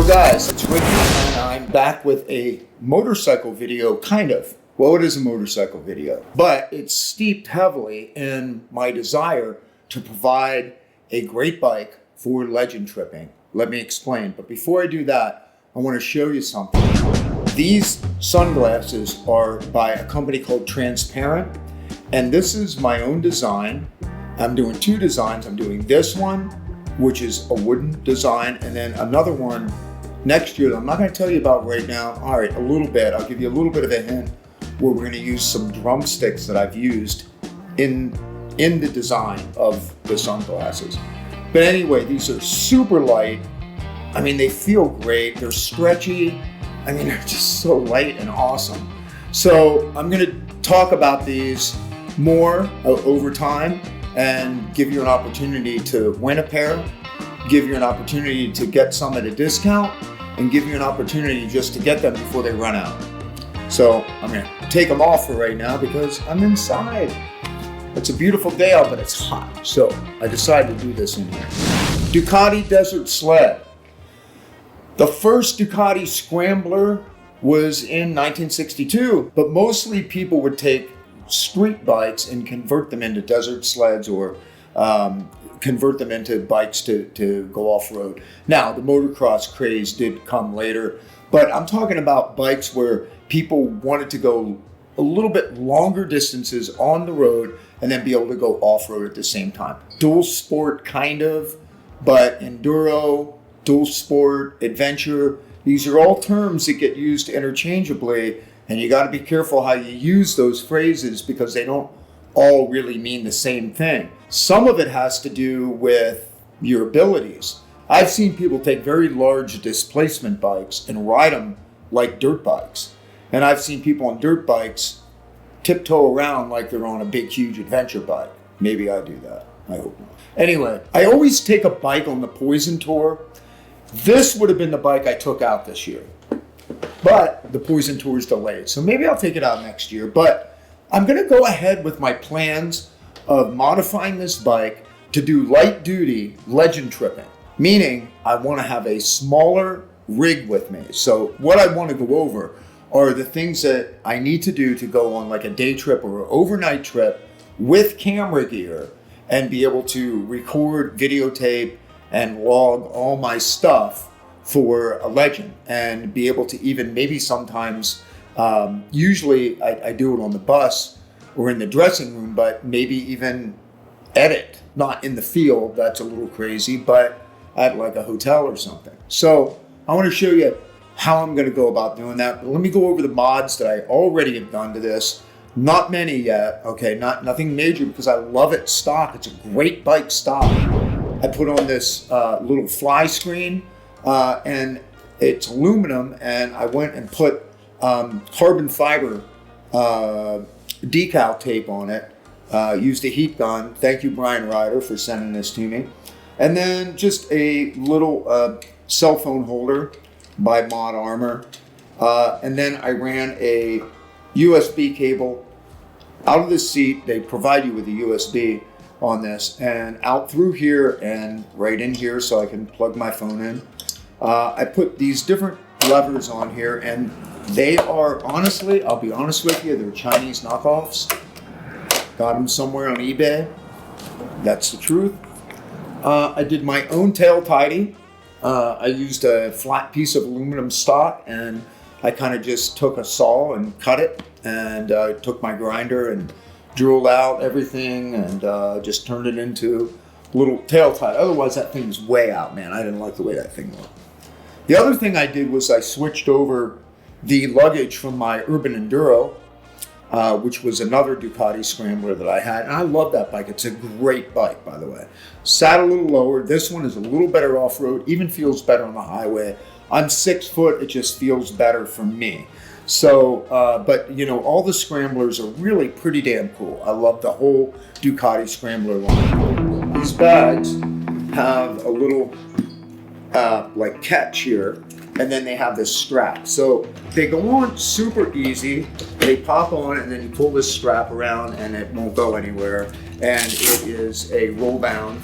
guys, it's Rikki and I'm back with a motorcycle video, kind of. Well, it is a motorcycle video, but it's steeped heavily in my desire to provide a great bike for legend tripping. Let me explain, but before I do that, I want to show you something. These sunglasses are by a company called Transparent, and this is my own design. I'm doing two designs. I'm doing this one, which is a wooden design, and then another one next year that I'm not going to tell you about right now. All right, a little bit. I'll give you a little bit of a hint where we're going to use some drumsticks that I've used in the design of the sunglasses. But anyway, these are super light. I mean, they feel great. They're stretchy. I mean, they're just so light and awesome. So I'm going to talk about these more over time and give you an opportunity to win a pair, give you an opportunity to get some at a discount, and give you an opportunity just to get them before they run out. So I'm gonna take them off for right now because I'm inside. It's a beautiful day out, but it's hot. So I decided to do this in here. Ducati Desert Sled. The first Ducati Scrambler was in 1962, but mostly people would take street bikes and convert them into desert sleds or convert them into bikes to go off-road. Now, the motocross craze did come later, but I'm talking about bikes where people wanted to go a little bit longer distances on the road and then be able to go off-road at the same time. Dual sport, kind of, but enduro, dual sport, adventure, these are all terms that get used interchangeably, and you got to be careful how you use those phrases because they don't all really mean the same thing. Some of it has to do with your abilities. I've seen people take very large displacement bikes and ride them like dirt bikes. And I've seen people on dirt bikes tiptoe around like they're on a big, huge adventure bike. Maybe I do that. I hope not. Anyway, I always take a bike on the Poison Tour. This would have been the bike I took out this year, but the Poison Tour is delayed. So maybe I'll take it out next year, but I'm going to go ahead with my plans of modifying this bike to do light duty legend tripping, meaning I want to have a smaller rig with me. So what I want to go over are the things that I need to do to go on like a day trip or an overnight trip with camera gear and be able to record, videotape, and log all my stuff for a legend and be able to even maybe sometimes usually I do it on the bus or in the dressing room, but maybe even edit, not in the field, that's a little crazy, but at like a hotel or something. So I want to show you how I'm going to go about doing that. But let me go over the mods that I already have done to this. Not many yet, okay, nothing major because I love it stock. It's a great bike stock. I put on this little fly screen and it's aluminum, and I went and put carbon fiber decal tape on it, used a heat gun. Thank you, Brian Ryder, for sending this to me. And then just a little cell phone holder by Mod Armor. And then I ran a USB cable out of the seat. They provide you with a USB on this, and out through here and right in here so I can plug my phone in. I put these different levers on here, and they are, honestly, I'll be honest with you, they're Chinese knockoffs. Got them somewhere on eBay. That's the truth. I did my own tail tidy. I used a flat piece of aluminum stock, and I kind of just took a saw and cut it, and took my grinder and drilled out everything and just turned it into a little tail tie. Otherwise, that thing was way out, man. I didn't like the way that thing looked. The other thing I did was I switched over the luggage from my Urban Enduro, which was another Ducati Scrambler that I had. And I love that bike. It's a great bike, by the way. Sat a little lower. This one is a little better off-road, even feels better on the highway. I'm 6 foot. It just feels better for me. So, but you know, all the Scramblers are really pretty damn cool. I love the whole Ducati Scrambler line. These bags have a little like catch here, and then they have this strap. So they go on super easy. They pop on, and then you pull this strap around, and it won't go anywhere. And it is a roll down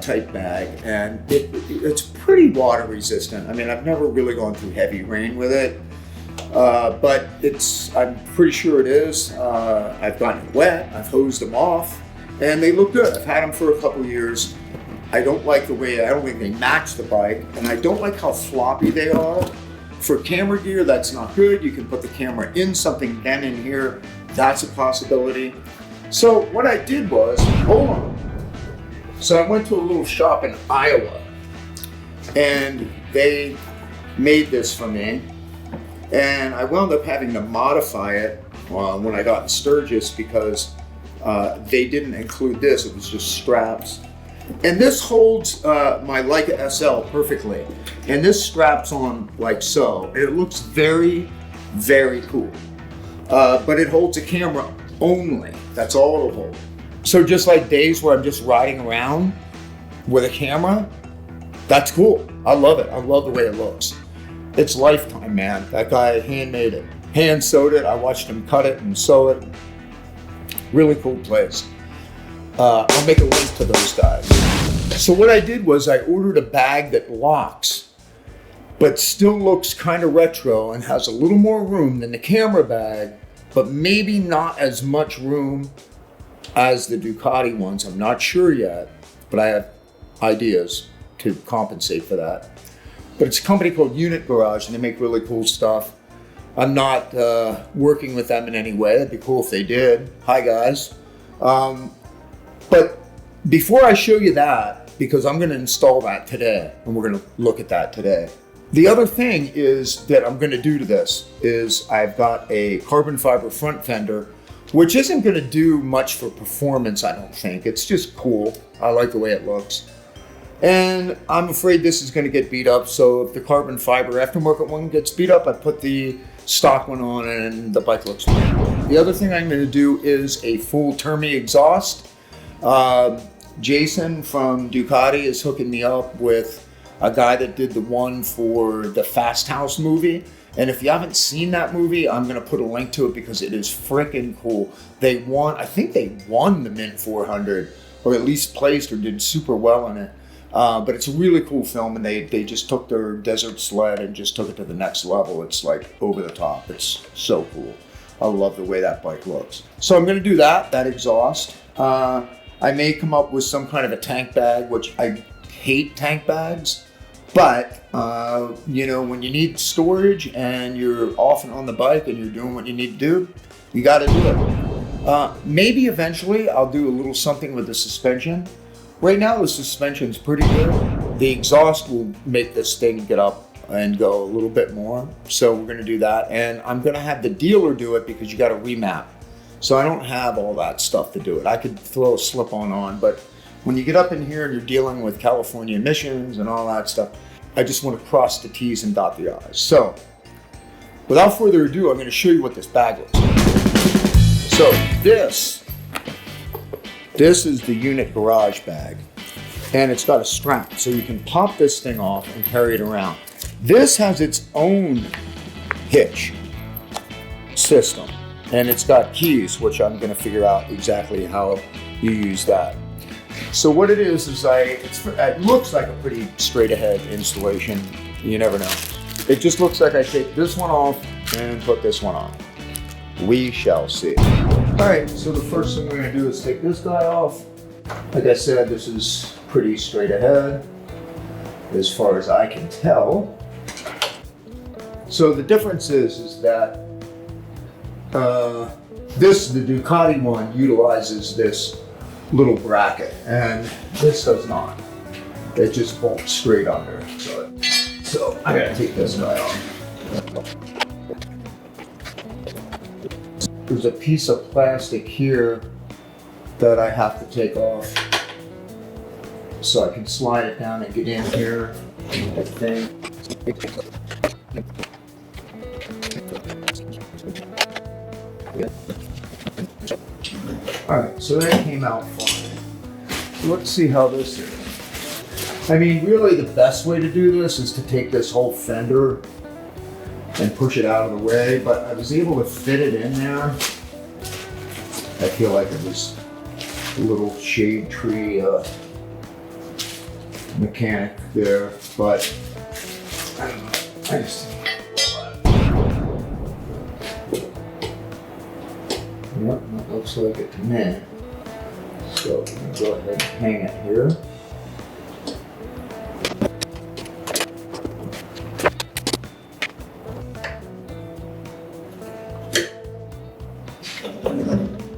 type bag, and it's pretty water resistant. I mean, I've never really gone through heavy rain with it, but I'm pretty sure it is. I've gotten it wet, I've hosed them off, and they look good. I've had them for a couple years. I don't think they match the bike, and I don't like how floppy they are. For camera gear, that's not good. You can put the camera in something then in here. That's a possibility. So what I did was, So I went to a little shop in Iowa, and they made this for me. And I wound up having to modify it when I got in Sturgis because they didn't include this. It was just straps. And this holds my Leica SL perfectly. And this straps on like so. It looks very, very cool. But it holds a camera only. That's all it'll hold. So just like days where I'm just riding around with a camera, that's cool. I love it. I love the way it looks. It's lifetime, man. That guy handmade it. Hand sewed it. I watched him cut it and sew it. Really cool place. I'll make a link to those guys. So what I did was I ordered a bag that locks, but still looks kind of retro and has a little more room than the camera bag, but maybe not as much room as the Ducati ones. I'm not sure yet, but I have ideas to compensate for that. But it's a company called Unit Garage, and they make really cool stuff. I'm not working with them in any way. It'd be cool if they did. Hi, guys. But before I show you that, because I'm going to install that today, and we're going to look at that today. The other thing is that I'm going to do to this is I've got a carbon fiber front fender, which isn't going to do much for performance, I don't think. It's just cool. I like the way it looks. And I'm afraid this is going to get beat up, so if the carbon fiber aftermarket one gets beat up, I put the stock one on and the bike looks good. The other thing I'm going to do is a full Termi exhaust. Jason from Ducati is hooking me up with a guy that did the one for the Fast House movie. And if you haven't seen that movie, I'm going to put a link to it because it is freaking cool. I think they won the Mint 400, or at least placed or did super well in it. But it's a really cool film, and they just took their Desert Sled and just took it to the next level. It's like over the top. It's so cool. I love the way that bike looks. So I'm going to do that exhaust. I may come up with some kind of a tank bag, which I hate tank bags, but when you need storage and you're off and on the bike and you're doing what you need to do, you got to do it. Maybe eventually I'll do a little something with the suspension. Right now the suspension's pretty good. The exhaust will make this thing get up and go a little bit more. So we're going to do that, and I'm going to have the dealer do it because you got to remap. So I don't have all that stuff to do it. I could throw a slip-on on, but when you get up in here and you're dealing with California emissions and all that stuff, I just want to cross the T's and dot the I's. So without further ado, I'm going to show you what this bag looks like. So this is the Unit Garage bag, and it's got a strap, so you can pop this thing off and carry it around. This has its own hitch system, and it's got keys, which I'm going to figure out exactly how you use that. So what it is it looks like a pretty straight ahead installation. You never know. It just looks like I take this one off and put this one on. We shall see. All right, so the first thing we're going to do is take this guy off. Like I said, this is pretty straight ahead as far as I can tell. So the difference is that the Ducati one utilizes this little bracket, and this does not. It just bolts straight under. So I gotta take this guy off. There's a piece of plastic here that I have to take off so I can slide it down and get in here, I think. Alright, so that came out fine. Let's see how this is. I mean, really the best way to do this is to take this whole fender and push it out of the way, but I was able to fit it in there. I feel like it was a little shade tree mechanic there, but I don't know. I just yep, that looks like it to me. So I'm gonna go ahead and hang it here.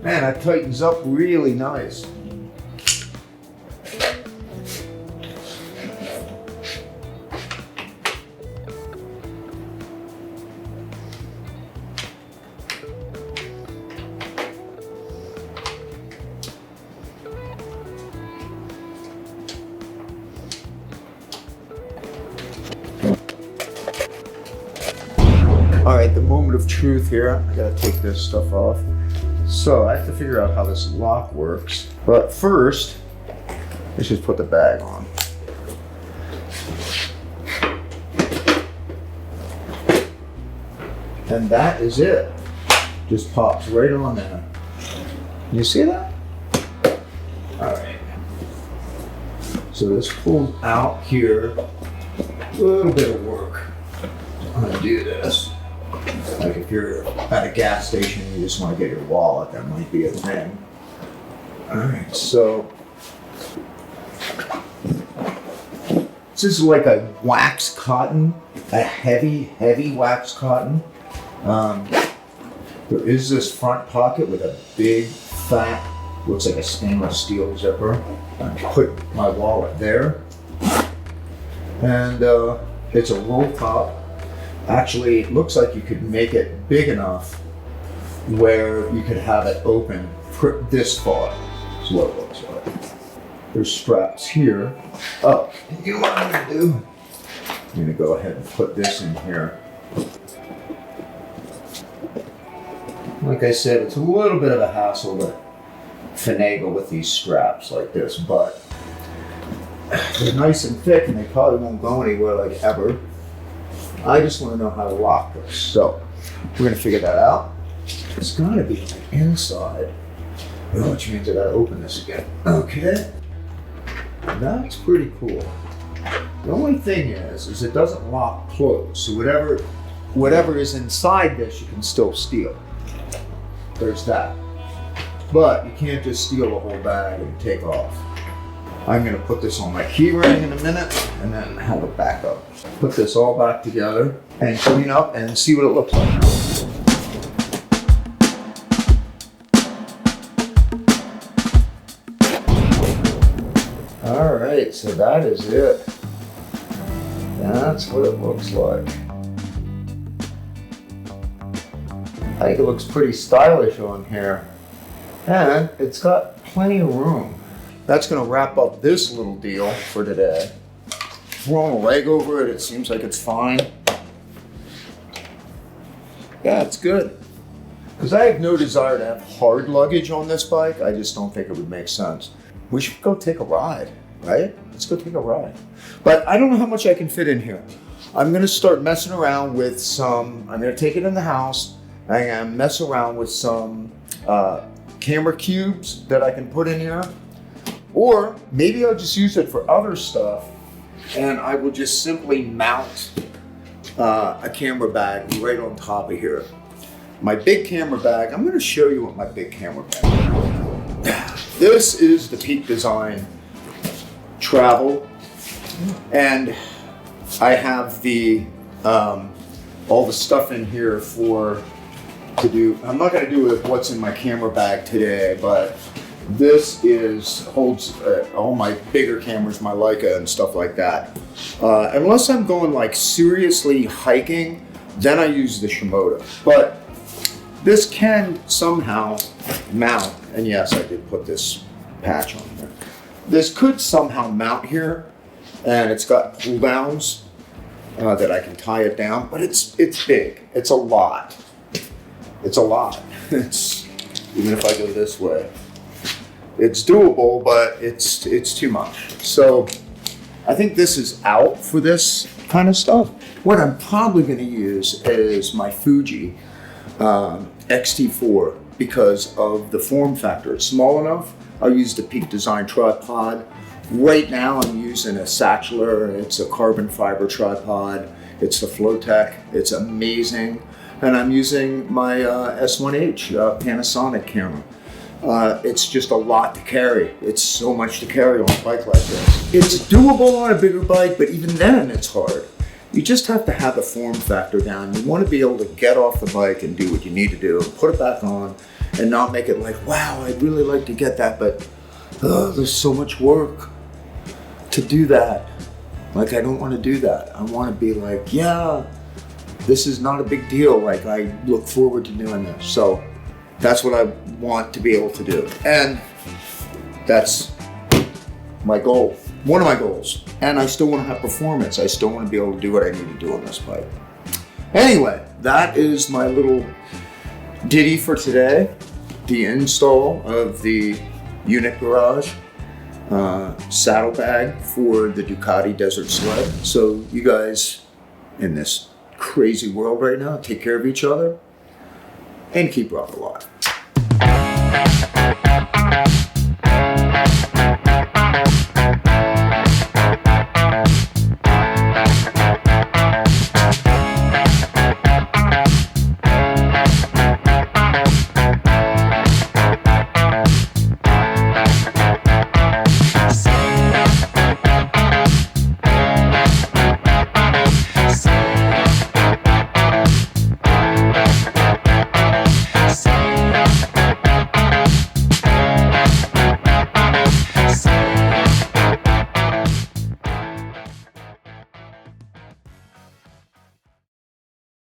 Man, that tightens up really nice. All right, the moment of truth here. I gotta take this stuff off. So I have to figure out how this lock works. But first, let's just put the bag on. And that is it. Just pops right on there. You see that? All right. So this pulls out here. A little bit of work. I'm gonna do this. Like if you're at a gas station and you just want to get your wallet, that might be a thing. All right, so this is like a wax cotton, a heavy wax cotton. There is this front pocket with a big, fat, looks like a stainless steel zipper. I put my wallet there. And it's a roll top. Actually, it looks like you could make it big enough where you could have it open this far. Is what it looks like. There's straps here. Oh, you know what I'm gonna do? I'm gonna go ahead and put this in here. Like I said, it's a little bit of a hassle to finagle with these straps like this, but they're nice and thick and they probably won't go anywhere like ever. I just want to know how to lock this. So we're going to figure that out. It's got to be on the inside, which means I got to open this again. Okay. That's pretty cool. The only thing is it doesn't lock closed. So whatever is inside this, you can still steal. There's that. But you can't just steal the whole bag and take off. I'm going to put this on my key ring in a minute and then have it back up. Put this all back together and clean up and see what it looks like. All right, so that is it. That's what it looks like. I think it looks pretty stylish on here. And it's got plenty of room. That's gonna wrap up this little deal for today. Throwing a leg over it, it seems like it's fine. Yeah, it's good. Because I have no desire to have hard luggage on this bike. I just don't think it would make sense. We should go take a ride, right? Let's go take a ride. But I don't know how much I can fit in here. I'm gonna start messing around with some, I'm gonna take it in the house. I'm gonna mess around with some camera cubes that I can put in here. Or maybe I'll just use it for other stuff and I will just simply mount a camera bag right on top of here. My big camera bag, I'm gonna show you what my big camera bag is. This is the Peak Design Travel. And I have the all the stuff in here to do. I'm not gonna do with what's in my camera bag today, but this holds all my bigger cameras, my Leica and stuff like that. Unless I'm going like seriously hiking, then I use the Shimoda. But this can somehow mount, and yes, I did put this patch on here. This could somehow mount here, and it's got pull downs that I can tie it down, but it's big. It's a lot. It's a lot. Even if I go this way. It's doable, but it's too much. So I think this is out for this kind of stuff. What I'm probably going to use is my Fuji XT4 because of the form factor. It's small enough. I'll use the Peak Design tripod Right now I'm using a Satchler. It's a carbon fiber tripod. It's the Flowtech. It's amazing. And I'm using my S1H Panasonic camera. It's just a lot to carry. It's so much to carry on a bike like this. It's doable on a bigger bike, but even then it's hard. You just have to have the form factor down. You want to be able to get off the bike and do what you need to do, and put it back on, and not make it like, wow, I'd really like to get that, but there's so much work to do that. Like, I don't want to do that. I want to be like, yeah, this is not a big deal. Like, I look forward to doing this. So that's what I want to be able to do. And that's my goal. One of my goals. And I still want to have performance. I still want to be able to do what I need to do on this bike. Anyway, that is my little ditty for today. The install of the unit garage saddlebag for the Ducati Desert Sled. So you guys in this crazy world right now, take care of each other and keep rock alive.